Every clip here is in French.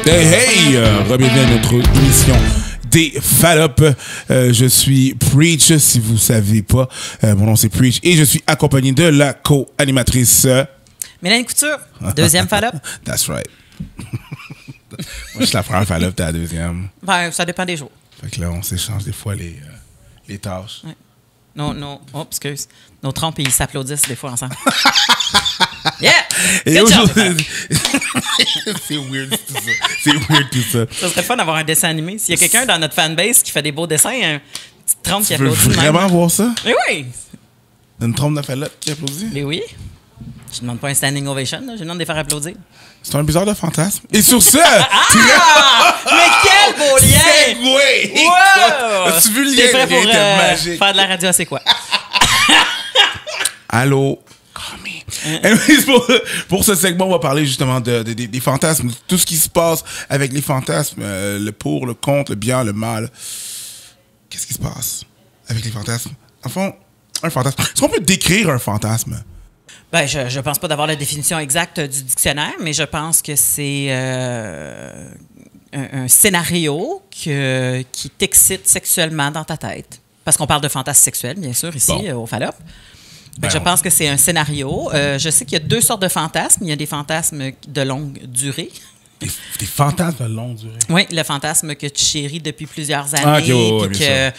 Hey, bienvenue à notre émission des Fallops. Je suis Preach, si vous ne savez pas. Mon nom c'est Preach et je suis accompagné de la co-animatrice Mélanie Couture, deuxième Fallop. That's right. Moi, je suis la première Fallop, t'es la deuxième. Ben, ça dépend des jours. Fait que là, on s'échange des fois les tâches. Ouais. Non, oh, excuse. Nos trompes, ils s'applaudissent des fois ensemble. Yeah! Et Good job, aujourd'hui, c'est weird tout ça. C'est weird tout ça. Ça serait fun d'avoir un dessin animé. S'il y a quelqu'un dans notre fanbase qui fait des beaux dessins, une petite trompe qui Tu veux applaudit. vraiment voir ça? Mais oui! Une trompe de Fallop qui applaudit? Mais oui. Je ne demande pas un standing ovation, là. Je demande de les faire applaudir. C'est un bizarre de fantasme. Et sur ça... Mais quel beau lien! Segway! Wow! As-tu vu le T'es lien? prêt pour magique. faire de la radio, c'est quoi? Allô? Anyways, pour ce segment, on va parler justement des fantasmes, tout ce qui se passe avec les fantasmes, le pour, le contre, le bien, le mal. Qu'est-ce qui se passe avec les fantasmes? En fond, un fantasme. Est-ce qu'on peut décrire un fantasme? Ben, je pense pas d'avoir la définition exacte du dictionnaire, mais je pense que c'est un scénario qui t'excite sexuellement dans ta tête. Parce qu'on parle de fantasme sexuel, bien sûr, ici, au Fallop. Je pense que c'est un scénario. Je sais qu'il y a deux sortes de fantasmes. Il y a des fantasmes de longue durée. Des fantasmes de longue durée? Oui, le fantasme que tu chéris depuis plusieurs années, puis que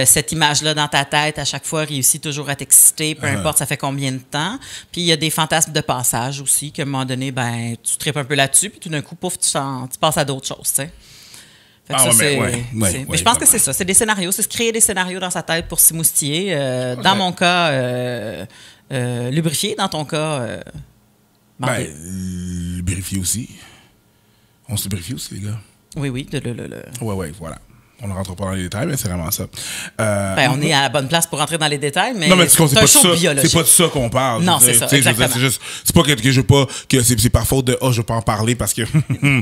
cette image-là dans ta tête, à chaque fois, réussit toujours à t'exciter, peu importe ça fait combien de temps. Puis il y a des fantasmes de passage aussi, qu'à un moment donné, ben, tu tripes un peu là-dessus, puis tout d'un coup, pouf, tu passes à d'autres choses, tu sais. Mais je pense que c'est ça, c'est des scénarios, c'est se créer des scénarios dans sa tête pour s'émoustiller. Dans mon cas, lubrifier, dans ton cas, lubrifier aussi. On se lubrifie aussi, les gars. Oui. Ouais, voilà. On ne rentre pas dans les détails, mais c'est vraiment ça. On est à la bonne place pour rentrer dans les détails, mais, non, mais c'est pas show biologique. C'est pas de ça qu'on parle. Non, c'est ça, exactement. C'est pas que je veux pas, que c'est par faute de, je veux pas en parler parce que, non,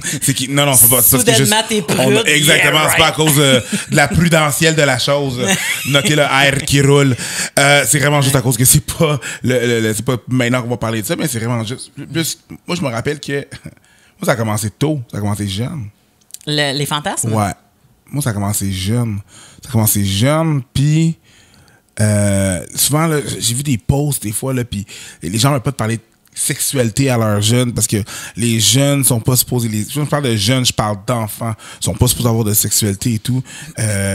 c'est pas ça. Soudainement, t'es prude. Exactement, yeah, right. C'est pas à cause de la prudentielle de la chose. Noter le air qui roule. C'est vraiment juste à cause que c'est pas, c'est pas maintenant qu'on va parler de ça, mais c'est vraiment juste, moi, je me rappelle que, moi, ça a commencé tôt, ça a commencé jeune. Les fantasmes? Ouais. Moi, ça a commencé jeune. Puis souvent, là, j'ai vu des posts des fois, là, puis les gens ne veulent pas te parler de sexualité à leurs jeunes parce que les jeunes sont pas supposés... Quand je parle de jeunes, je parle d'enfants. Ils sont pas supposés avoir de sexualité et tout.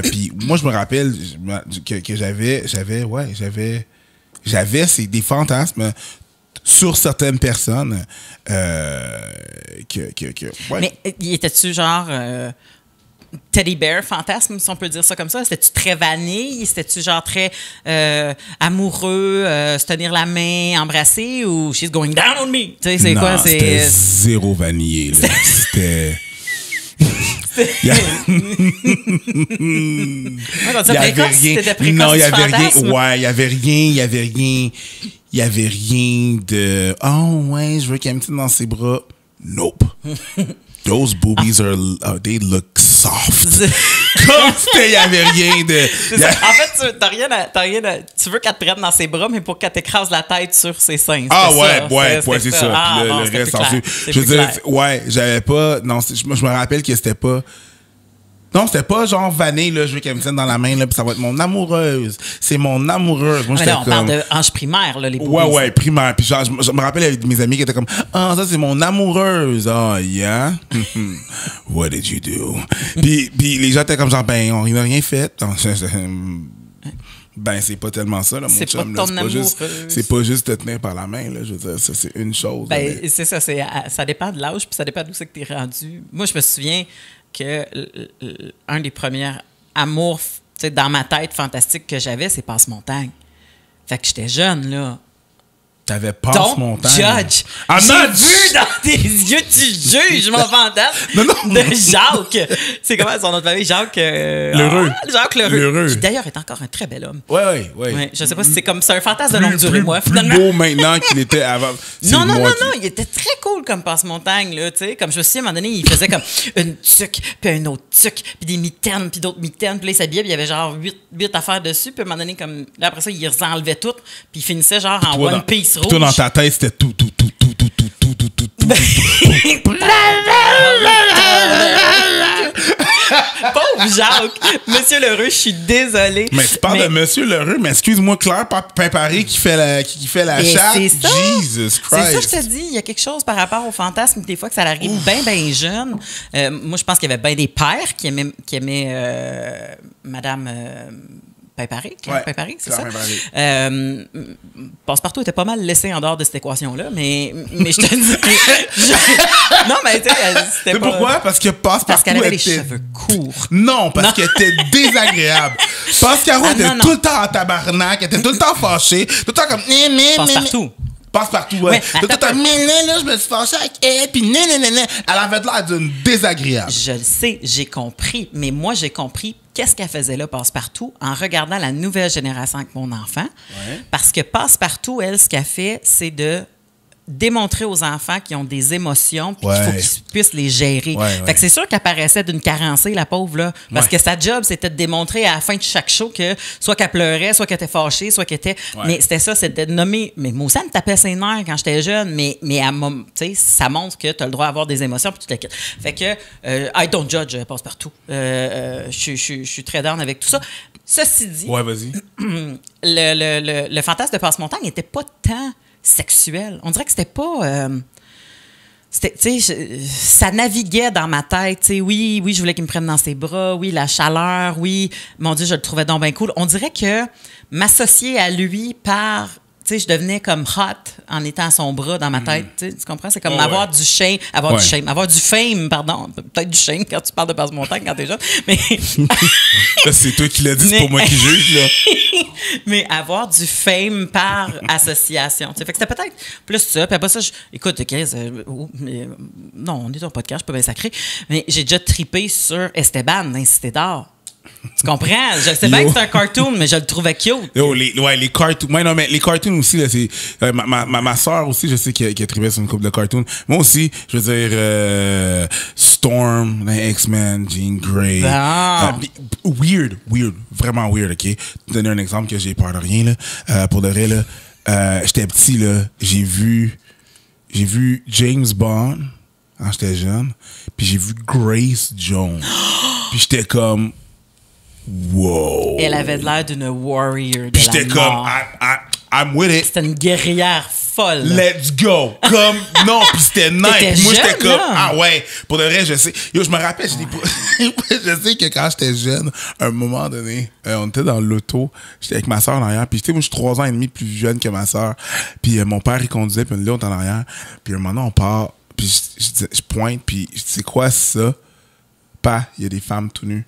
Puis moi, je me rappelle que j'avais des fantasmes sur certaines personnes ouais. Mais étais-tu genre... teddy bear fantasme, si on peut dire ça comme ça? C'était-tu très vanille? C'était-tu genre très amoureux, se tenir la main, embrasser, ou she's going down on me? Tu sais, c'est quoi? C'était zéro vanillé. C'était... Il y avait rien. Non, il y avait rien. Ouais, il y avait rien de... Oh, ouais, je veux qu'elle me tienne dans ses bras. Nope. Those boobies they look soft. Comme c'était, il n'y avait rien de... En fait, tu veux qu'elle te prenne dans ses bras, mais pour qu'elle t'écrase la tête sur ses seins. Ah ouais, c'est ça. Le reste, je veux dire, ouais, j'avais pas... Non, je me rappelle que c'était pas... Non, c'était pas genre vanille, là, je veux qu'elle me tienne dans la main, là, puis ça va être mon amoureuse. C'est mon amoureuse. Moi, là, on parle de âge primaire, là, les boobies. Ouais, primaire. Puis genre, je me rappelle avec mes amis qui étaient comme, ça, c'est mon amoureuse. Yeah? What did you do? puis les gens étaient comme genre, on n'a rien fait. C'est pas tellement ça, là, mon chum. C'est pas juste te tenir par la main, là. Je veux dire, ça, c'est une chose. C'est ça, ça dépend de l'âge, puis ça dépend d'où c'est que t'es rendu. Moi, je me souviens que un des premiers amours dans ma tête fantastique que j'avais, c'est Passe-Montagne. Fait que j'étais jeune, là. T'avais Passe-Montagne. Judge. J'ai vu dans tes yeux, tu juges mon fantasme de Jacques. C'est comment son nom de famille? Jacques... Lheureux. Jacques Lheureux. Qui d'ailleurs est encore un très bel homme. Ouais. Je sais pas si c'est un fantasme de longue durée, moi, finalement. Plus beau maintenant qu'il était avant. Non, il était très cool comme Passe-Montagne, là, tu sais. Comme je me souviens, à un moment donné, il faisait comme une tuque, puis un autre tuque, puis des mitaines, puis d'autres mitaines. Puis là, il s'habillait, puis il y avait genre 8 affaires dessus. Puis à un moment donné, comme là, après ça, il les enlevait toutes, puis il finissait genre en One Piece rouge. Toi, dans ta tête, c'était tout. Pauvre Jacques. Monsieur Lheureux, je suis désolée. Mais tu parles de Monsieur Lheureux, mais excuse-moi, Claire Pain-Paré qui fait la chatte. Jesus Christ. C'est ça, je te dis. Il y a quelque chose par rapport au fantasme, des fois, que ça arrive bien jeune. Moi, je pense qu'il y avait bien des pères qui aimaient Madame... Pain-Paré, c'est ça? Passe-Partout était pas mal laissé en dehors de cette équation-là, mais je te dis... Non, mais tu sais, c'était pas... Pourquoi? Parce que Passe-Partout parce qu'elle avait les cheveux courts. Non, parce qu'elle était désagréable. Passe-Caro était tout le temps en tabarnak, elle était tout le temps fâchée, tout le temps comme... Passe-Partout. Passe-Partout, ouais. Mais là, je me suis fâchée avec elle, puis elle avait l'air d'une désagréable. Je le sais, j'ai compris, mais moi, j'ai compris qu'est-ce qu'elle faisait là, Passe-Partout, en regardant la nouvelle génération avec mon enfant. Ouais. Parce que Passe-Partout, elle, ce qu'elle fait, c'est de démontrer aux enfants qu'ils ont des émotions puis qu'il faut qu'ils puissent les gérer. Fait que c'est sûr qu'elle paraissait d'une carencée, la pauvre, là. Parce que sa job, c'était de démontrer à la fin de chaque show que soit qu'elle pleurait, soit qu'elle était fâchée, soit qu'elle était... Mais c'était ça, c'était de nommer... Mais moi aussi, elle me tapait ses nerfs quand j'étais jeune, mais ça montre que tu as le droit d'avoir des émotions puis tu te quittes. Fait que I don't judge, Passe-Partout. Je suis très down avec tout ça. Ceci dit... Ouais, vas-y. le fantasme de Passe-Montagne n'était pas tant... sexuel. On dirait que c'était pas... ça naviguait dans ma tête. Oui, je voulais qu'il me prenne dans ses bras. Oui, la chaleur. Oui, mon Dieu, je le trouvais donc bien cool. On dirait que m'associer à lui par... je devenais comme hot en étant à son bras dans ma tête. Tu comprends? C'est comme avoir du shame. Avoir du fame, pardon. Peut-être du shame quand tu parles de Passe-Montagne quand t'es jeune. Mais... Là, c'est toi qui l'as dit, c'est pas moi qui juge, là. Mais avoir du fame par association. Fait que c'était peut-être plus ça. Puis après ça, écoute, non, on est dans un podcast, je peux bien sacrer. Mais j'ai déjà trippé sur Esteban dans Cité d'Or. Tu comprends? Je sais bien que c'est un cartoon, mais je le trouvais cute. Les cartoons. Ouais, non, mais les cartoons aussi, là, c'est. Ma soeur aussi, je sais qu'elle trivait sur une couple de cartoons. Moi aussi, je veux dire, Storm, X-Men, Jean Grey. Weird. Vraiment weird, OK? Te donner un exemple que j'ai peur de rien, là. Pour de vrai, là. J'étais petit, là. J'ai vu James Bond quand j'étais jeune. Puis j'ai vu Grace Jones. Puis j'étais comme. Wow. Elle avait l'air d'une warrior de puis j'étais comme, I'm with it. C'était une guerrière folle. Let's go. Comme, non, puis c'était nice. Moi, j'étais comme, ouais. Pour de vrai, je sais. Yo, je me rappelle, je sais que quand j'étais jeune, à un moment donné, on était dans l'auto. J'étais avec ma soeur en arrière. Puis, tu sais, moi, je suis 3 ans et demi plus jeune que ma soeur. Puis, mon père, il conduisait, puis là, on était en arrière. Puis, un moment donné, on part. Puis, je pointe, puis, c'est quoi ça? Il y a des femmes tout nues.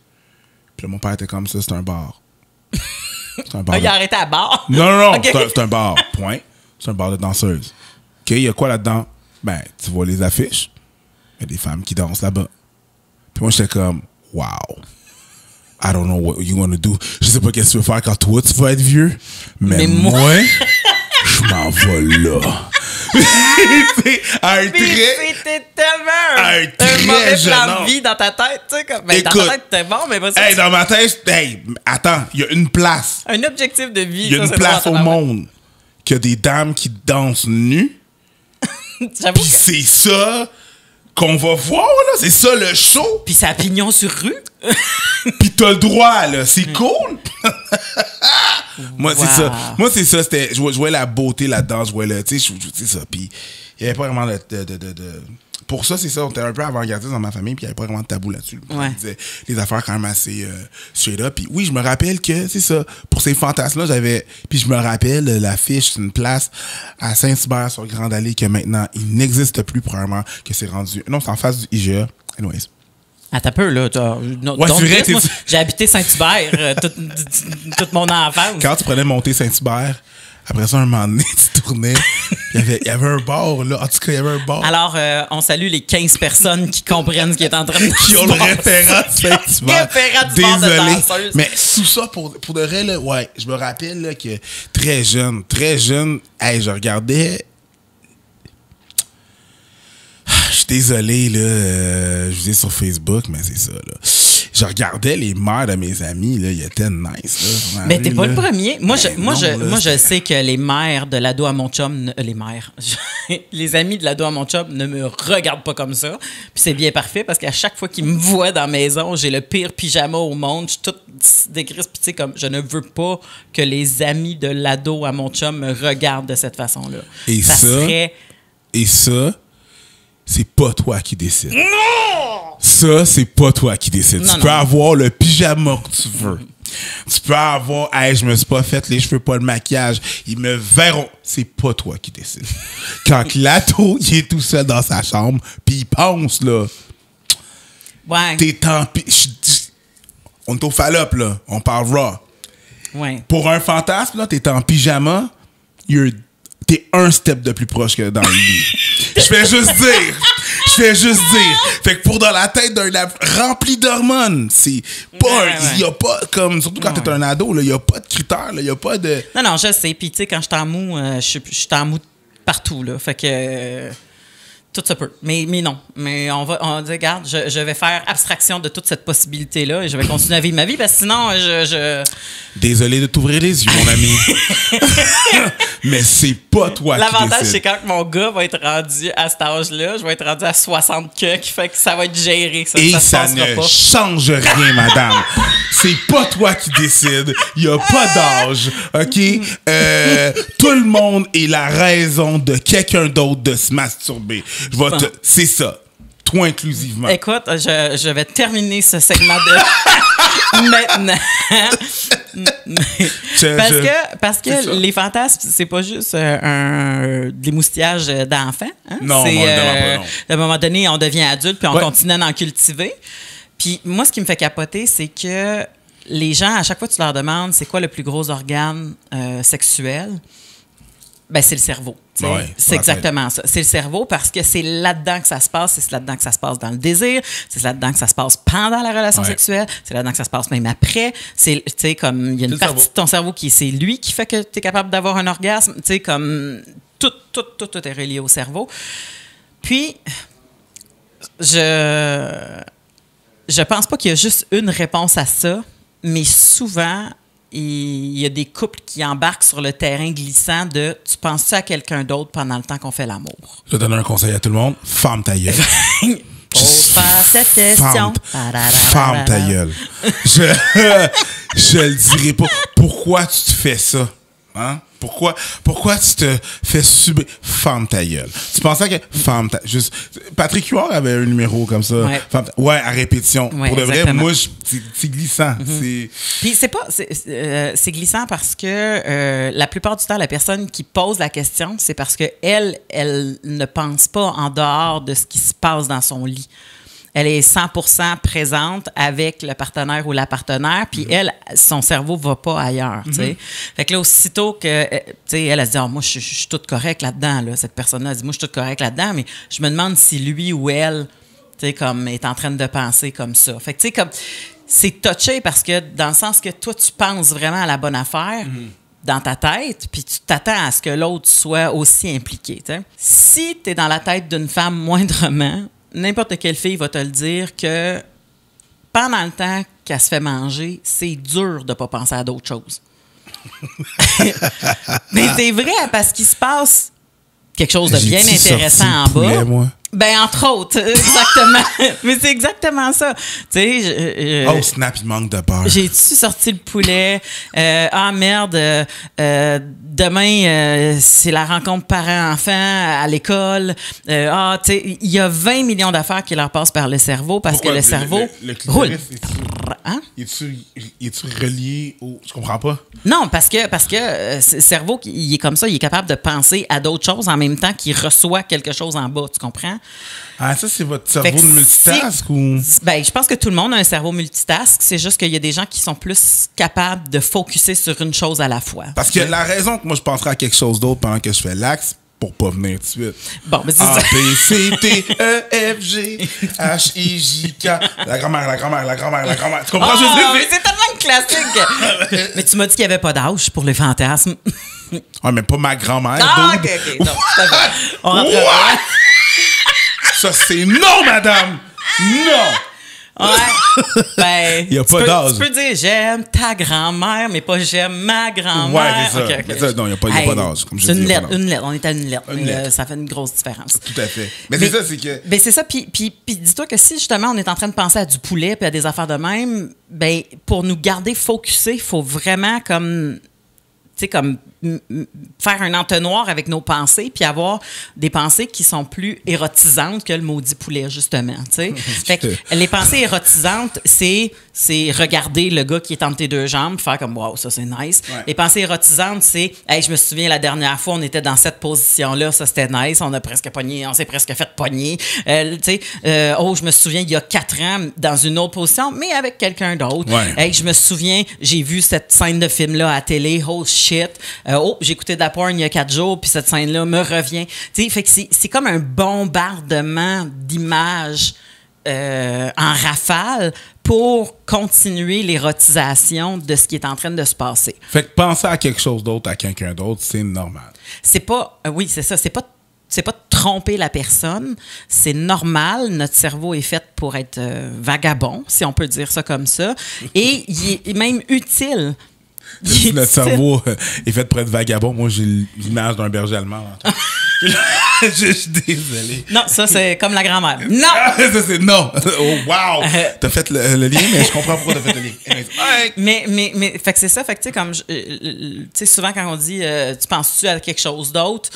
Puis là, mon père était comme ça, c'est un bar. C'est un bar. Il a arrêté à bar? Non. Okay. C'est un bar, point. C'est un bar de danseuses. OK, il y a quoi là-dedans? Ben, tu vois les affiches. Il y a des femmes qui dansent là-bas. Puis moi, j'étais comme, wow. I don't know what you want to do. Je sais pas qu'est-ce que tu veux faire quand toi, tu vas être vieux. Mais moi, je m'en vais là. C'était tellement un mauvais plan de vie dans ta tête, tu sais, comme dans ta tête t'es bon, mais pas ça. Dans ma tête, attends, il y a une place. Un objectif de vie. Il y a une place au monde qu'il y a des dames qui dansent nues. Puis c'est ça qu'on va voir, là. C'est ça le show. Puis c'est à pignon sur rue. Puis t'as le droit, là. C'est cool. Moi, c'est ça. Moi, c'est ça. Je voyais la beauté là-dedans. Je voyais tu sais, c'est ça. Puis il n'y avait pas vraiment de... Pour ça, c'est ça. On était un peu avant-gardiste dans ma famille, puis il n'y avait pas vraiment de tabou là-dessus. On disait les affaires quand même assez straight up. Puis oui, je me rappelle que, c'est ça, pour ces fantasmes-là, j'avais... Puis je me rappelle, l'affiche, c'est une place à Saint-Hubert sur Grande Allée que maintenant, il n'existe plus, probablement, que c'est rendu... Non, c'est en face du IGA. Anyways. Attends un peu, là. C'est vrai, j'ai habité Saint-Hubert toute mon enfance. Quand tu prenais monter Saint-Hubert, après ça, un moment donné, tu tournais. Il y avait un bar, là. En tout cas, il y avait un bar. Alors, on salue les 15 personnes qui comprennent ce qui est en train de qui ont le référent de Saint-Hubert. Désolé. Mais tout ça, pour de vrai, là, ouais, je me rappelle là, que très jeune, je regardais... Je suis désolé, là, je vous ai sur Facebook, mais c'est ça, là. je regardais les mères de mes amis, là, ils étaient nice. Là, mais t'es pas le premier. Moi, je sais que les mères de l'ado à mon chum, les mères, les amis de l'ado à mon chum ne me regardent pas comme ça. Puis c'est bien parfait parce qu'à chaque fois qu'ils me voient dans la maison, j'ai le pire pyjama au monde. Je suis toute décrisse. Puis tu sais, comme je ne veux pas que les amis de l'ado à mon chum me regardent de cette façon-là. Et ça, c'est pas toi qui décides. Ça, c'est pas toi qui décides. Tu peux avoir le pyjama que tu veux. Tu peux avoir, hey, je me suis pas fait les cheveux, pas le maquillage. Ils me verront. C'est pas toi qui décides. Quand l'ado, il est tout seul dans sa chambre, puis il pense, là. Ouais. T'es tant pis. On est au Fallop, là. On parle raw. Ouais. Pour un fantasme, là, t'es en pyjama, t'es un step de plus proche que dans le lit. Je fais juste dire. Fait que pour dans la tête d'un rempli d'hormones, c'est pas... Il y a pas comme... Surtout quand t'es un ado, il y a pas de critères, il y a pas de... Non, je sais. Puis tu sais, quand je suis en mou, je suis en mou partout, là. Fait que... tout se peut. Mais non. Mais on dit, regarde, je vais faire abstraction de toute cette possibilité-là et je vais continuer à vivre ma vie parce que sinon, Désolé de t'ouvrir les yeux, mon ami. Mais c'est pas toi qui décides. L'avantage, c'est quand mon gars va être rendu à cet âge-là, je vais être rendu à 60 qui fait que ça va être géré. Ça ne change rien, madame. C'est pas toi qui décides. Il n'y a pas d'âge. OK? Tout le monde est la raison de quelqu'un d'autre de se masturber. C'est ça. Toi inclusivement. Écoute, je vais terminer ce segment de maintenant. Parce que les fantasmes, c'est pas juste des moustillages d'enfants. Hein? Non, à un moment donné, on devient adulte puis on continue à en cultiver. Puis moi, ce qui me fait capoter, c'est que les gens, à chaque fois que tu leur demandes c'est quoi le plus gros organe sexuel, ben c'est le cerveau. C'est exactement ça. C'est le cerveau parce que c'est là-dedans que ça se passe. C'est là-dedans que ça se passe dans le désir. C'est là-dedans que ça se passe pendant la relation sexuelle. C'est là-dedans que ça se passe même après. C'est, tu sais, comme il y a une partie de ton cerveau c'est lui qui fait que tu es capable d'avoir un orgasme. Tu sais, comme tout est relié au cerveau. Puis, je pense pas qu'il y a juste une réponse à ça, mais souvent, il y a des couples qui embarquent sur le terrain glissant de « tu penses-tu à quelqu'un d'autre pendant le temps qu'on fait l'amour? » Je donne un conseil à tout le monde. Ferme ta gueule. Pose pas cette question. Ferme ta gueule. Je le dirai pas. Pourquoi tu te fais ça? Hein? Pourquoi tu te fais subir? Ferme ta gueule. Tu pensais que... Ferme ta... Juste... Patrick Huard avait un numéro comme ça. Ouais, à répétition. Ouais, pour de vrai, exactement. moi, c'est glissant. Puis c'est glissant parce que la plupart du temps, la personne qui pose la question, c'est parce que elle ne pense pas en dehors de ce qui se passe dans son lit. Elle est 100% présente avec le partenaire ou la partenaire, puis elle, son cerveau va pas ailleurs, tu sais. Fait que là, aussitôt que, tu sais, elle se dit, moi, je suis toute correcte là-dedans, là. Cette personne-là dit, moi, je suis toute correcte là-dedans, mais je me demande si lui ou elle, tu sais, comme, est en train de penser comme ça. Fait que, tu sais, comme, c'est touché parce que, dans le sens que toi, tu penses vraiment à la bonne affaire, dans ta tête, puis tu t'attends à ce que l'autre soit aussi impliqué, tu sais. Si tu es dans la tête d'une femme moindrement, n'importe quelle fille va te le dire que pendant le temps qu'elle se fait manger, c'est dur de ne pas penser à d'autres choses. Mais c'est vrai, parce qu'il se passe quelque chose de bien intéressant en bas. Poulet, moi. Ben, entre autres, exactement. Mais c'est exactement ça. Tu sais, oh, snap, il manque de beurre. J'ai-tu sorti le poulet? Merde, demain, c'est la rencontre parents-enfants à l'école. Tu sais, il y a 20 millions d'affaires qui leur passent par le cerveau parce que le cerveau roule. Hein? Es-tu relié au... Je comprends pas. Non, parce que le cerveau, il est comme ça, il est capable de penser à d'autres choses en même temps qu'il reçoit quelque chose en bas, tu comprends? Ah, ça, c'est votre cerveau de multitask ou... Ben, je pense que tout le monde a un cerveau multitask. C'est juste qu'il y a des gens qui sont plus capables de focusser sur une chose à la fois. Parce que la raison que moi, je penserais à quelque chose d'autre pendant que je fais l'axe, pour pas venir tout de suite. Bon, mais c'est A, B, C, D, E, F, G, H, I, J, K. La grand-mère. Tu comprends? Mais c'est tellement classique. Mais tu m'as dit qu'il n'y avait pas d'âge pour les fantasmes. Ouais, mais pas ma grand-mère. Ah, OK. Non, c'est vrai. On rentre. Ça, c'est non, madame! Non! Ben, il n'y a pas d'âge. Tu peux dire j'aime ta grand-mère, mais pas j'aime ma grand-mère. Ouais, c'est ça. Okay. Mais ça, non, il n'y a pas d'âge. C'est une lettre. On est à une lettre. Ça fait une grosse différence. Tout à fait. Mais c'est ça, c'est que. Ben, c'est ça. Puis dis-toi que si justement on est en train de penser à du poulet puis à des affaires de même, ben, pour nous garder focusés, il faut vraiment comme faire un entonnoir avec nos pensées puis avoir des pensées qui sont plus érotisantes que le maudit poulet, justement. Fait que les pensées érotisantes, c'est regarder le gars qui est entre tes deux jambes puis faire comme « wow, ça c'est nice ouais. ». Les pensées érotisantes, c'est « hey, je me souviens la dernière fois, on était dans cette position-là, ça c'était nice, on s'est presque fait pogner. Oh, je me souviens il y a 4 ans dans une autre position, mais avec quelqu'un d'autre. Ouais. Hey, je me souviens, j'ai vu cette scène de film-là à la télé, oh shit. J'ai écouté de la porn il y a 4 jours, puis cette scène-là me revient. Fait que c'est comme un bombardement d'images en rafale pour continuer l'érotisation de ce qui est en train de se passer. Fait que penser à quelque chose d'autre, à quelqu'un d'autre, c'est normal. C'est pas... oui, c'est ça. C'est pas tromper la personne. C'est normal. Notre cerveau est fait pour être vagabond, si on peut dire ça comme ça. Et il est même utile. Notre cerveau est fait pour être vagabond. Moi, j'ai l'image d'un berger allemand. Je suis désolé. Non, ça, c'est comme la grand-mère. Non! Ça, c'est non. Oh, wow! T'as fait le lien, mais je comprends pourquoi t'as fait le lien. Mais fait que c'est ça. Fait que, tu sais, comme, tu sais, souvent, quand on dit tu penses-tu à quelque chose d'autre?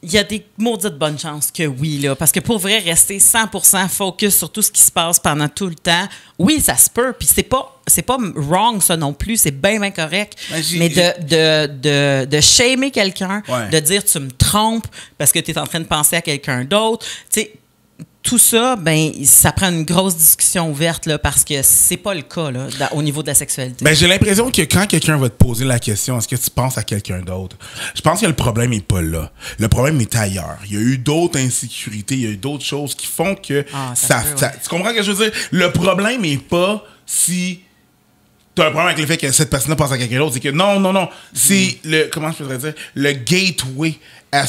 Il y a des maudites bonnes chances que oui, là. Parce que pour vrai, rester 100% focus sur tout ce qui se passe pendant tout le temps, oui, ça se peut. Puis c'est pas wrong, ça non plus. C'est bien correct. Mais de shamer quelqu'un, ouais. De dire tu me trompes parce que tu es en train de penser à quelqu'un d'autre, tu sais, tout ça, ben, ça prend une grosse discussion ouverte là, parce que c'est pas le cas là, au niveau de la sexualité. Ben, j'ai l'impression que quand quelqu'un va te poser la question, est-ce que tu penses à quelqu'un d'autre? Je pense que le problème n'est pas là. Le problème est ailleurs. Il y a eu d'autres insécurités, il y a eu d'autres choses qui font que tu comprends ce que je veux dire? Le problème n'est pas si tu as un problème avec le fait que cette personne-là pense à quelqu'un d'autre. C'est que non. C'est comment je pourrais dire? Le gateway à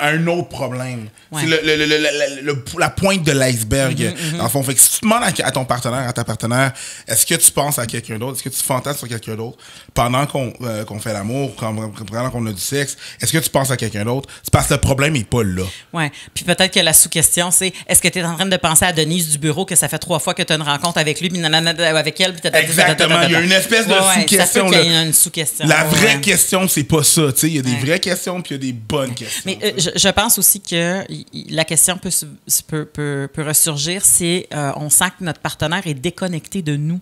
un autre problème. Ouais. C'est la pointe de l'iceberg. Dans le fond, fait que si tu demandes à ton partenaire, à ta partenaire, est-ce que tu penses à quelqu'un d'autre? Est-ce que tu fantasmes sur quelqu'un d'autre pendant qu'on fait l'amour, pendant qu'on a du sexe? Est-ce que tu penses à quelqu'un d'autre? C'est parce que le problème n'est pas là. Oui. Puis peut-être que la sous-question, c'est est-ce que tu es en train de penser à Denise du bureau que ça fait 3 fois que tu as une rencontre avec lui, puis avec elle, puis exactement. Il y a une espèce de sous-question. Il y a une sous-question. La vraie question, c'est pas ça. Il y a des vraies questions, puis il y a des bonnes questions. Mais je pense aussi que la question peut ressurgir si on sent que notre partenaire est déconnecté de nous.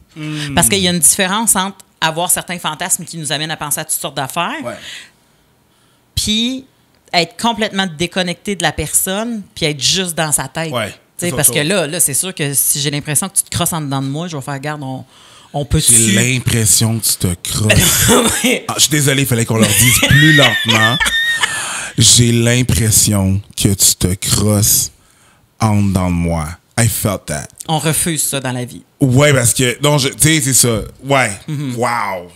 Parce qu'il y a une différence entre avoir certains fantasmes qui nous amènent à penser à toutes sortes d'affaires, puis être complètement déconnecté de la personne, puis être juste dans sa tête. Parce que là, c'est sûr que si j'ai l'impression que tu te crosses en dedans de moi, je vais faire garde, on peut J'ai l'impression que tu te crosses. Je suis désolé, il fallait qu'on leur dise plus lentement. J'ai l'impression que tu te crosses en dedans de moi. I felt that. On refuse ça dans la vie. Ouais, parce que, non, tu sais, c'est ça. Ouais. Wow.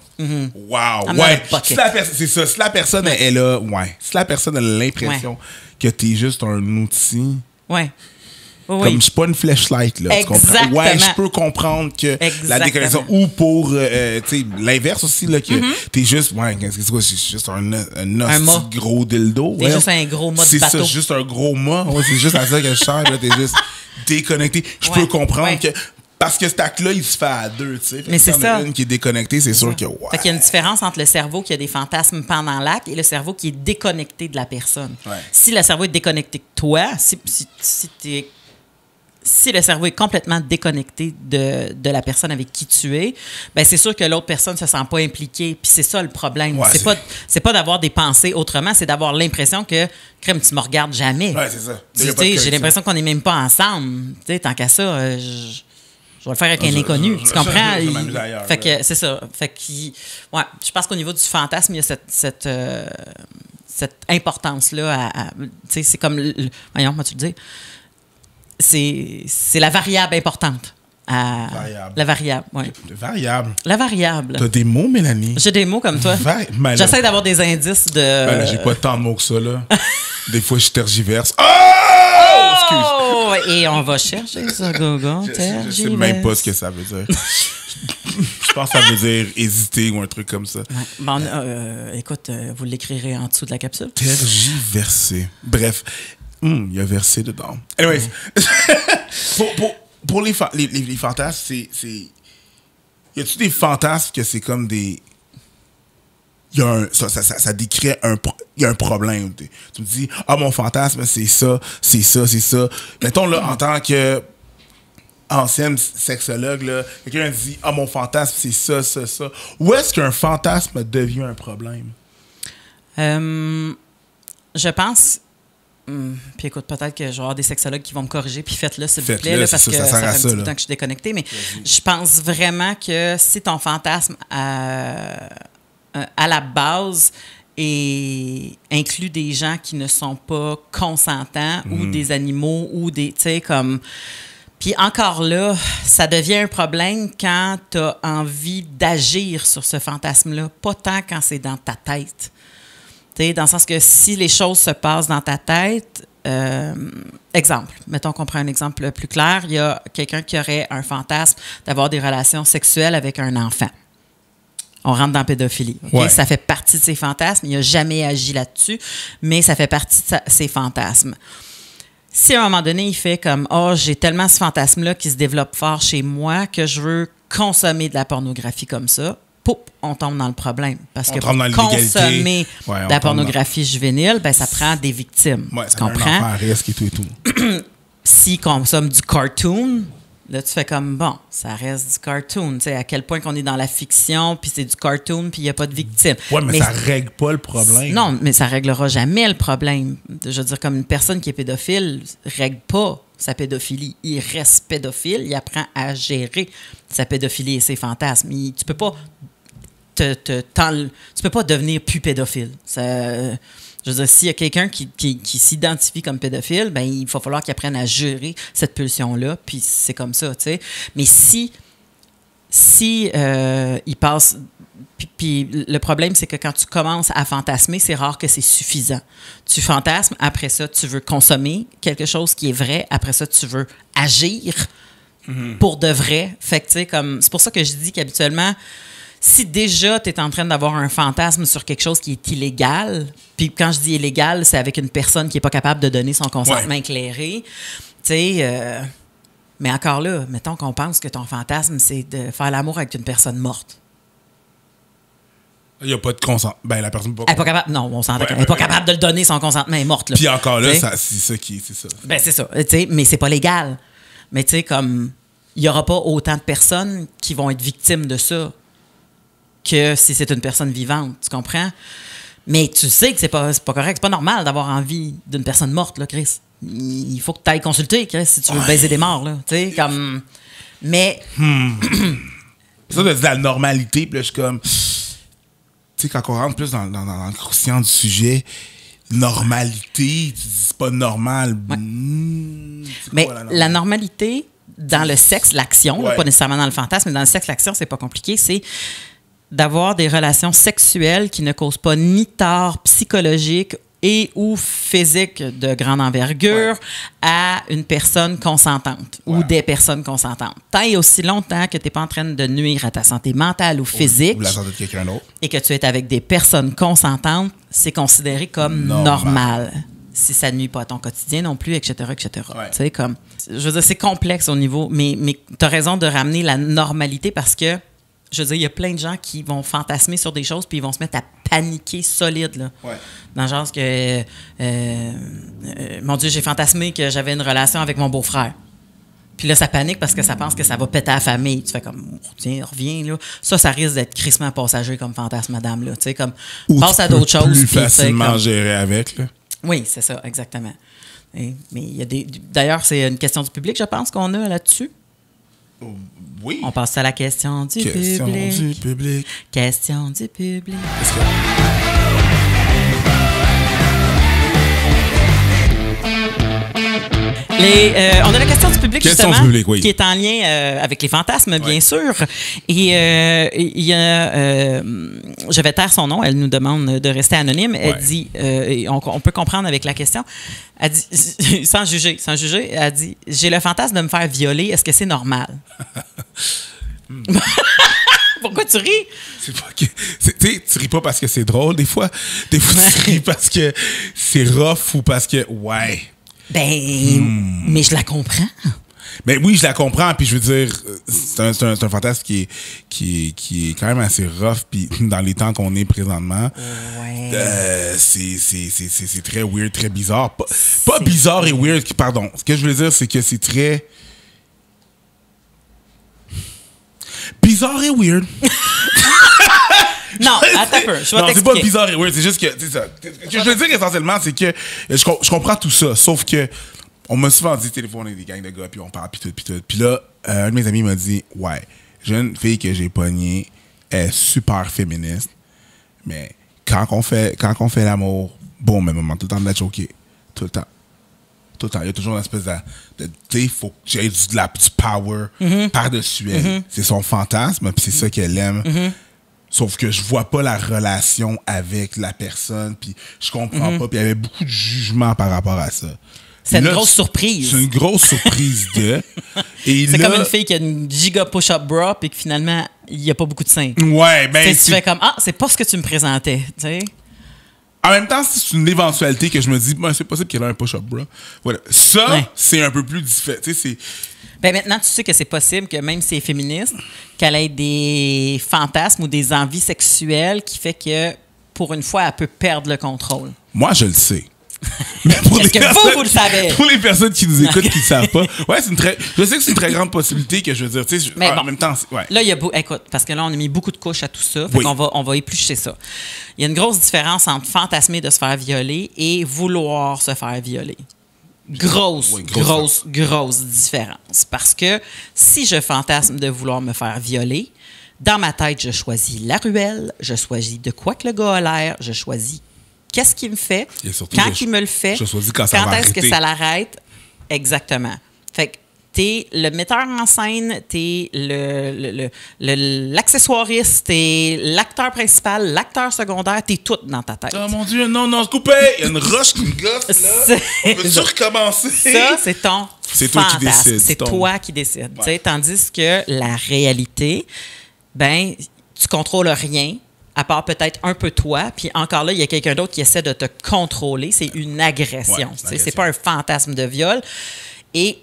Wow. Ouais. C'est ça. Si la personne est là, si la personne a l'impression que t'es juste un outil. Ouais. Oui. Comme je suis pas une flashlight, là. Exactement. Tu comprends? Ouais, je peux comprendre que la déconnexion. Ou pour l'inverse aussi, là, que t'es juste. Ouais, c'est quoi? C'est juste un gros dildo. T'es juste un gros mât de bateau. C'est ça, juste un gros mât. Ouais, c'est juste à ça que je sers, là. T'es juste déconnecté. Je peux comprendre que. Parce que cet acte-là, il se fait à 2, tu sais. Mais c'est ça. Une qui est déconnectée, c'est sûr que. Fait qu'il y a une différence entre le cerveau qui a des fantasmes pendant l'acte et le cerveau qui est déconnecté de la personne. Ouais. Si le cerveau est déconnecté de toi, si le cerveau est complètement déconnecté de la personne avec qui tu es, ben c'est sûr que l'autre personne ne se sent pas impliquée. Puis c'est ça le problème. Ouais, c'est pas d'avoir des pensées autrement, c'est d'avoir l'impression que, crème, tu me regardes jamais. Ouais, c'est ça. J'ai l'impression qu'on n'est même pas ensemble. T'sais, tant qu'à ça, je vais le faire avec un inconnu. Tu comprends? Fait que c'est ça. Fait que, je pense qu'au niveau du fantasme, il y a cette importance-là. C'est comme... voyons, comment tu le dis? C'est la variable importante. La variable, oui. Variable. La variable. T'as des mots, Mélanie? J'ai des mots comme toi. J'essaie d'avoir des indices de... Ben là, j'ai pas tant de mots que ça, là. Des fois, je tergiverse. Oh! Excuse. et on va chercher ça, Google. Je sais même pas ce que ça veut dire. Je pense que ça veut dire hésiter ou un truc comme ça. Ouais. Bon, écoute, vous l'écrirez en dessous de la capsule. Tergiversé. Bref, il y a versé dedans. Anyways, pour les fantasmes, c'est... Y a-tu des fantasmes que c'est comme des... Ça décrit il y a un problème. Tu me dis, mon fantasme, c'est ça, c'est ça, c'est ça. Mettons, là, en tant que ancienne sexologue, là, quelqu'un dit, mon fantasme, c'est ça, ça, ça. Où est-ce qu'un fantasme devient un problème? Je pense... puis écoute, peut-être que je vais avoir des sexologues qui vont me corriger, puis faites-le, s'il vous plaît, là, parce que ça fait un petit bout de temps que je suis déconnectée. Mais je pense vraiment que si ton fantasme à la base et inclut des gens qui ne sont pas consentants ou des animaux ou des, tu sais, comme... Puis encore là, ça devient un problème quand tu as envie d'agir sur ce fantasme-là, pas tant quand c'est dans ta tête. Tu sais, dans le sens que si les choses se passent dans ta tête... exemple, mettons qu'on prend un exemple plus clair, il y a quelqu'un qui aurait un fantasme d'avoir des relations sexuelles avec un enfant. On rentre dans la pédophilie. Okay? Ouais. Ça fait partie de ses fantasmes. Il n'a jamais agi là-dessus, mais ça fait partie de ses fantasmes. Si à un moment donné, il fait comme « Oh, j'ai tellement ce fantasme-là qui se développe fort chez moi que je veux consommer de la pornographie comme ça », on tombe dans le problème. Parce que pour consommer de la pornographie juvénile, ben, ça prend des victimes. Ouais, tu comprends? Un risque et tout et tout. S'ils consomment du cartoon, là, tu fais comme, bon, ça reste du cartoon. Tu sais, à quel point qu'on est dans la fiction, puis c'est du cartoon, puis il n'y a pas de victime. Oui, mais ça ne règle pas le problème. Non, mais ça ne réglera jamais le problème. Je veux dire, comme une personne qui est pédophile ne règle pas sa pédophilie. Il reste pédophile, il apprend à gérer sa pédophilie et ses fantasmes. Tu peux pas tu peux pas devenir plus pédophile. Ça, je veux dire, s'il y a quelqu'un qui s'identifie comme pédophile, ben il va falloir qu'il apprenne à gérer cette pulsion-là, puis c'est comme ça, tu sais. Mais si il passe... Puis le problème, c'est que quand tu commences à fantasmer, c'est rare que c'est suffisant. Tu fantasmes, après ça, tu veux consommer quelque chose qui est vrai, après ça, tu veux agir pour de vrai. Fait que, tu sais, comme... C'est pour ça que je dis qu'habituellement... Si déjà, tu es en train d'avoir un fantasme sur quelque chose qui est illégal, puis quand je dis illégal, c'est avec une personne qui n'est pas capable de donner son consentement éclairé, tu sais, mais encore là, mettons qu'on pense que ton fantasme, c'est de faire l'amour avec une personne morte. Il n'y a pas de consentement. Ben, la personne n'est pas capable. Non, on s'entend qu'elle n'est pas capable de le donner, son consentement est morte. Là. Puis encore là, c'est ça qui... C'est ça. Ben, c'est ça. T'sais, mais c'est pas légal. Mais tu sais, comme... Il n'y aura pas autant de personnes qui vont être victimes de ça que si c'est une personne vivante, tu comprends? Mais tu sais que c'est pas correct, c'est pas normal d'avoir envie d'une personne morte, là, Chris. Il faut que tu ailles consulter, Chris, si tu veux baiser des morts, là. Tu sais, comme... Mais... Ça, de la normalité, puis là, je suis comme... Tu sais, quand on rentre plus dans le croustillant du sujet, normalité, tu dis c'est pas normal. Ouais. Mais la normalité, dans le sexe, l'action, pas nécessairement dans le fantasme, mais dans le sexe, l'action, c'est pas compliqué, c'est d'avoir des relations sexuelles qui ne causent pas ni tort psychologique et ou physique de grande envergure à une personne consentante ou des personnes consentantes. Tant et aussi longtemps que tu n'es pas en train de nuire à ta santé mentale ou physique ou la santé de quelqu'un d'autre et que tu es avec des personnes consentantes, c'est considéré comme normal. Si ça ne nuit pas à ton quotidien non plus, etc., etc. Tu sais, comme... Je veux dire, c'est complexe au niveau... Mais tu as raison de ramener la normalité parce que je veux dire, il y a plein de gens qui vont fantasmer sur des choses puis ils vont se mettre à paniquer solide, là. Dans le genre que... mon Dieu, j'ai fantasmé que j'avais une relation avec mon beau-frère. Puis là, ça panique parce que ça pense que ça va péter à la famille. Tu fais comme, tiens, reviens, là. Ça risque d'être crissement passager comme fantasme, madame, là. Tu sais, comme, passe à d'autres choses. Plus facilement comme... gérer avec, là. Oui, c'est ça, exactement. Mais il y a des... D'ailleurs, c'est une question du public, je pense, qu'on a là-dessus. Oui. On passe à la question du public. Question du public. On a la question du public, question justement, du public, oui. qui est en lien avec les fantasmes, bien sûr. Et il y a... je vais taire son nom. Elle nous demande de rester anonyme. Elle dit... on peut comprendre avec la question. Elle dit, sans juger, elle dit « J'ai le fantasme de me faire violer. Est-ce que c'est normal? » Pourquoi tu ris? C'est pas que. Tu ris pas parce que c'est drôle, des fois. Des fois, tu ris parce que c'est rough ou parce que. Ouais. Mais je la comprends. Ben oui, je la comprends. Puis je veux dire, c'est un fantasme qui est quand même assez rough. Puis dans les temps qu'on est présentement, c'est très weird, très bizarre. Pas bizarre et weird, pardon. Ce que je veux dire, c'est que c'est très. Bizarre et weird. Non, attends un peu. Je vais t'expliquer. C'est pas bizarre et weird. C'est juste que, c'est ça. Ce que je veux dire essentiellement, c'est que je comprends tout ça. Sauf que on m'a souvent dit, téléphone avec des gangs de gars, puis on parle, puis tout. Puis là, un de mes amis m'a dit, ouais, j'ai une fille que j'ai pognée, elle est super féministe, mais quand on fait l'amour, bon, même moment, tout le temps de la choquer. Tout le temps. Il y a toujours une espèce de tu sais, il faut que j'ai du power par-dessus elle. C'est son fantasme, puis c'est ça qu'elle aime. Sauf que je vois pas la relation avec la personne, puis je comprends pas, puis il y avait beaucoup de jugement par rapport à ça. C'est une grosse surprise. C'est une grosse surprise de. C'est comme une fille qui a une giga push-up bra, puis que finalement, il n'y a pas beaucoup de seins. Ouais, ben. Tu fais comme, c'est pas ce que tu me présentais, tu sais. En même temps, c'est une éventualité que je me dis, c'est possible qu'elle ait un push-up bra. Voilà. Ça, c'est un peu plus différent. Ben maintenant, tu sais que c'est possible que même si elle est féministe, qu'elle ait des fantasmes ou des envies sexuelles qui fait que, pour une fois, elle peut perdre le contrôle. Moi, je le sais. Est-ce que vous le savez? Pour les personnes qui nous écoutent qui ne savent pas, je sais que c'est une très grande possibilité que je veux dire. Mais en même temps, là, il y a écoute, parce que là, on a mis beaucoup de couches à tout ça. Fait qu'on on va éplucher ça. Il y a une grosse différence entre fantasmer de se faire violer et vouloir se faire violer. Grosse différence. Parce que si je fantasme de vouloir me faire violer, dans ma tête, je choisis la ruelle, je choisis de quoi que le gars a l'air, je choisis qu'est-ce qu'il me fait, quand il me le fait, je choisis quand est-ce que ça l'arrête. Exactement. Fait que t'es le metteur en scène, t'es l'accessoiriste, t'es l'acteur principal, l'acteur secondaire, t'es tout dans ta tête. Oh mon Dieu, non, coupez! Il y a une roche qui me gosse, là. On peut-tu recommencer? Ça, c'est ton c'est toi qui décides. C'est toi qui décides. Ouais. Tandis que la réalité, ben, tu contrôles rien, à part peut-être un peu toi, puis encore là, il y a quelqu'un d'autre qui essaie de te contrôler. C'est une agression. C'est pas un fantasme de viol. Et,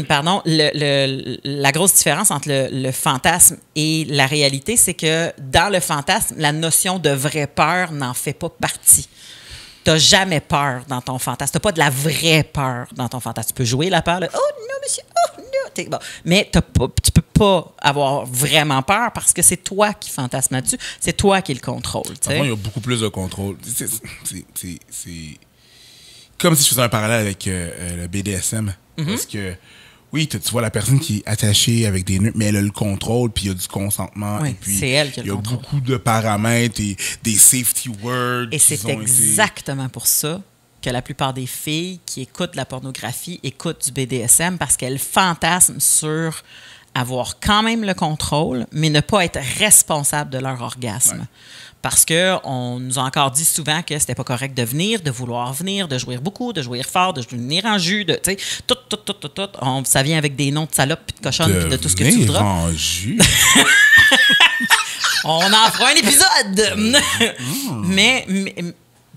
pardon, la grosse différence entre le fantasme et la réalité, c'est que dans le fantasme, la notion de vraie peur n'en fait pas partie. Tu n'as jamais peur dans ton fantasme. Tu n'as pas de la vraie peur dans ton fantasme. Tu peux jouer la peur, là. « Oh non, monsieur! Oh non! » Bon. Mais tu ne peux pas avoir vraiment peur parce que c'est toi qui fantasmes là-dessus. C'est toi qui le contrôle. Moi, il y a beaucoup plus de contrôle. C'est comme si je faisais un parallèle avec le BDSM. Parce que, oui, tu vois la personne qui est attachée avec des nœuds, mais elle a le contrôle, puis il y a du consentement. Oui, et puis c'est elle qui a le contrôle. Il y a beaucoup de paramètres et des safety words. Et c'est exactement pour ça que la plupart des filles qui écoutent la pornographie écoutent du BDSM parce qu'elles fantasment sur avoir quand même le contrôle, mais ne pas être responsable de leur orgasme. Ouais. Parce qu'on nous a encore dit souvent que c'était pas correct de venir, de vouloir venir, de jouir beaucoup, de jouir fort, de venir en jus, de, tu sais, tout. Ça vient avec des noms de salopes, puis de cochonnes, puis de tout ce que tu voudras. En jus? On en fera un épisode! mais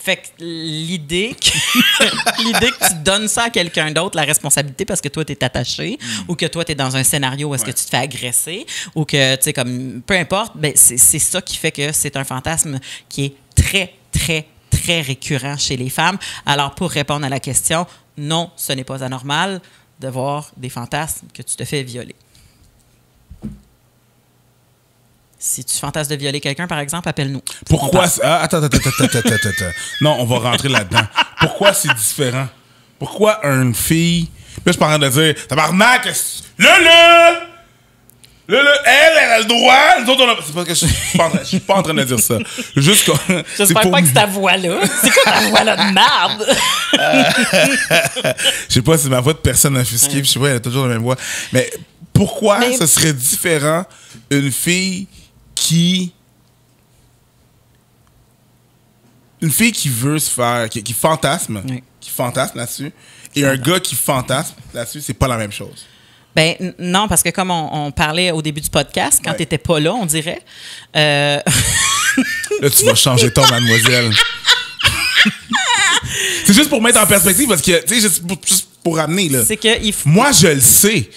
fait que l'idée que tu donnes ça à quelqu'un d'autre, la responsabilité parce que toi, tu es attaché ou que toi, tu es dans un scénario où est-ce que tu te fais agresser ou que, tu sais, comme, peu importe, ben, c'est ça qui fait que c'est un fantasme qui est très, très, très récurrent chez les femmes. Alors, pour répondre à la question, non, ce n'est pas anormal de voir des fantasmes que tu te fais violer. Si tu fantasmes de violer quelqu'un, par exemple, appelle-nous. Pourquoi... Attends. Non, on va rentrer là-dedans. Pourquoi c'est différent? Pourquoi une fille... Là, je suis pas en train de dire... Tabarnak! Là! Elle a le droit. Nous autres, on a... C'est pas que je suis pas en train de dire ça. Juste que... J'espère pas que c'est ta voix-là. C'est quoi ta voix-là de merde? Je sais pas, c'est ma voix de personne offusquée. Puis je sais pas, elle a toujours la même voix. Mais pourquoi ce serait différent une fille qui veut se faire... Qui fantasme. Oui. Qui fantasme là-dessus. Et un gars qui fantasme là-dessus, c'est pas la même chose. Ben non, parce que comme on parlait au début du podcast, quand t'étais pas là, on dirait. Là, tu vas changer ton mademoiselle. C'est juste pour mettre en perspective, parce que, tu sais, juste pour ramener, là. C'est que moi, je le sais.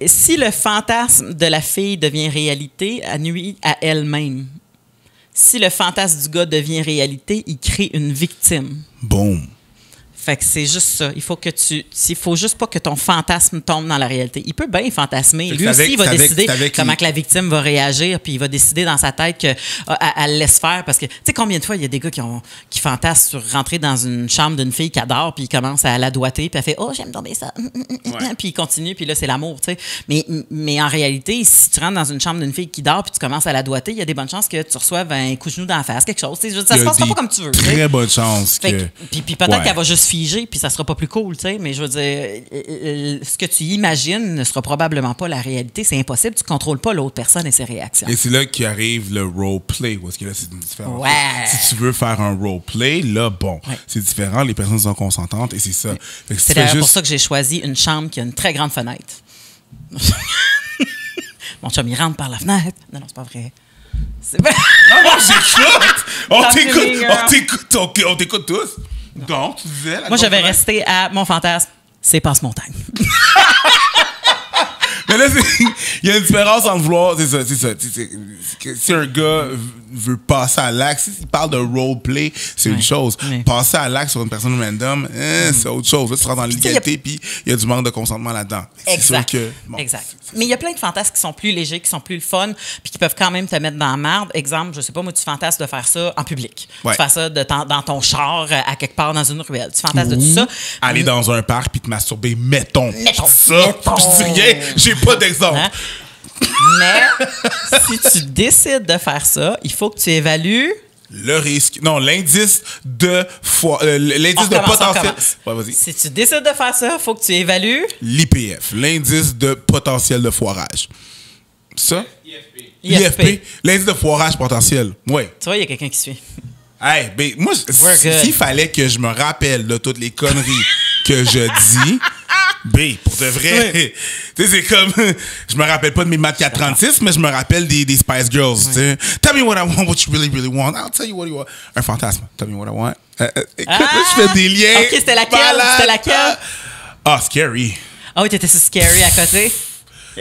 Si le fantasme de la fille devient réalité, elle nuit à elle-même. Si le fantasme du gars devient réalité, il crée une victime. Boom. Fait que c'est juste ça. Il faut juste pas que ton fantasme tombe dans la réalité. Il peut bien fantasmer. Lui aussi, il va décider comment que la victime va réagir, puis il va décider dans sa tête qu'elle le laisse faire. Parce que, tu sais, combien de fois il y a des gars qui fantasment sur rentrer dans une chambre d'une fille qui adore, puis ils commencent à la doiter, puis elle fait « Oh, j'aime tomber ça. » Puis il continue, puis là, c'est l'amour, tu sais. Mais en réalité, si tu rentres dans une chambre d'une fille qui dort, puis tu commences à la doiter, il y a des bonnes chances que tu reçoives un coup-de genou dans la face, quelque chose. Ça se passera pas comme tu veux. Très bonnes chances. Puis peut-être qu'elle va juste figé, puis ça sera pas plus cool, tu sais. Mais je veux dire, ce que tu imagines ne sera probablement pas la réalité. C'est impossible. Tu contrôles pas l'autre personne et ses réactions. Et c'est là qu'arrive le roleplay. Parce que là, c'est différent. Ouais. Si tu veux faire un roleplay, là, bon, c'est différent. Les personnes sont consentantes et c'est ça. C'est d'ailleurs pour ça que j'ai choisi une chambre qui a une très grande fenêtre. Mon chum, il rentre par la fenêtre. Non, c'est pas vrai. Non, j'écoute. On t'écoute tous. Donc, tu disais... Moi, je vais rester à mon fantasme, c'est passe-montagne. Mais là, il y a une différence entre vouloir... C'est ça. Si un gars veut passer à l'acte, s'il parle de roleplay, c'est une chose. Passer à l'acte sur une personne random, c'est autre chose. Là, tu rentres dans l'égalité, puis il y a du manque de consentement là-dedans. Exact. Exact. Mais il y a plein de fantasmes qui sont plus légers, qui sont plus le fun, puis qui peuvent quand même te mettre dans la merde. Exemple, je sais pas, moi, tu fantasmes de faire ça en public. Ouais. Tu fais ça dans ton char, à quelque part dans une ruelle. Tu fantasmes de tout ça. Aller dans un parc puis te masturber, mettons. Je dis rien, j'ai pas d'exemple. Hein? Mais si tu décides de faire ça, il faut que tu évalues le risque. Non, l'indice de potentiel. Ouais, vas-y. Si tu décides de faire ça, il faut que tu évalues l'IPF, l'indice de potentiel de foirage. Ça? IFP. L'indice de foirage potentiel. Oui. Tu vois, il y a quelqu'un qui suit. Hey, ben, moi, s'il fallait que je me rappelle de toutes les conneries que je dis, pour de vrai, tu sais, c'est comme, je me rappelle pas de mes maths 436, mais je me rappelle des Spice Girls, tu sais. Tell me what I want, what you really, really want. I'll tell you what you want. Un fantasme. Tell me what I want. Écoute, là, je fais des liens. OK, c'était laquelle? Ah, Scary. Ah oui, t'étais sur Scary à côté?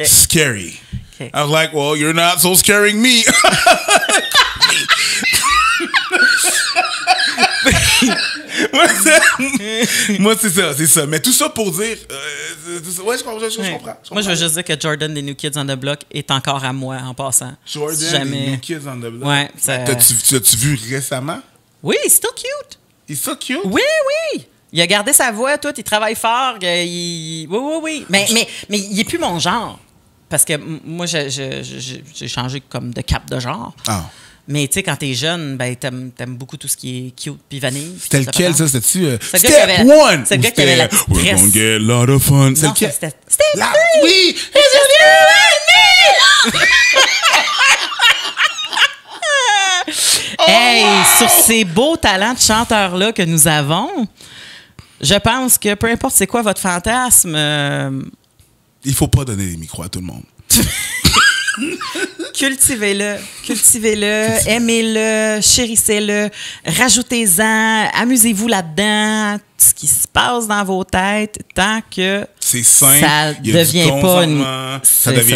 Scary. Okay. I was like, well, you're not so scaring me. Moi, c'est ça. Mais tout ça pour dire... ouais, je comprends. Moi, je veux juste dire que Jordan des New Kids on the Block est encore à moi en passant. Jordan des New Kids on the Block? Ouais. T'as-tu vu récemment? Oui, il est still cute. Il est still cute? Oui. Il a gardé sa voix, tout. Il travaille fort. Oui. Mais il n'est plus mon genre. Parce que moi, j'ai changé comme de cap de genre. Ah. Mais tu sais, quand t'es jeune, ben, t'aimes beaucoup tout ce qui est cute puis vanille. C'était lequel, ça? C'était-tu... Step one! C'est le gars qui avait la petite We're gonna get a lot of fun. C'est lequel? C'était... Oui! Hey, sur ces beaux talents de chanteurs-là que nous avons, je pense que peu importe c'est quoi votre fantasme... Il faut pas donner les micros à tout le monde. Cultivez-le, aimez-le, chérissez-le, rajoutez-en, amusez-vous là-dedans, tout ce qui se passe dans vos têtes, tant que c'est sain, ça devient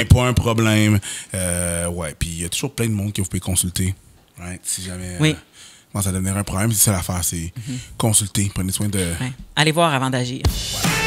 pas un problème. Ouais, puis il y a toujours plein de monde que vous pouvez consulter. Right? Si jamais commence à devenir un problème, c'est ça l'affaire, c'est consulter, prenez soin de... Ouais. Allez voir avant d'agir. Ouais.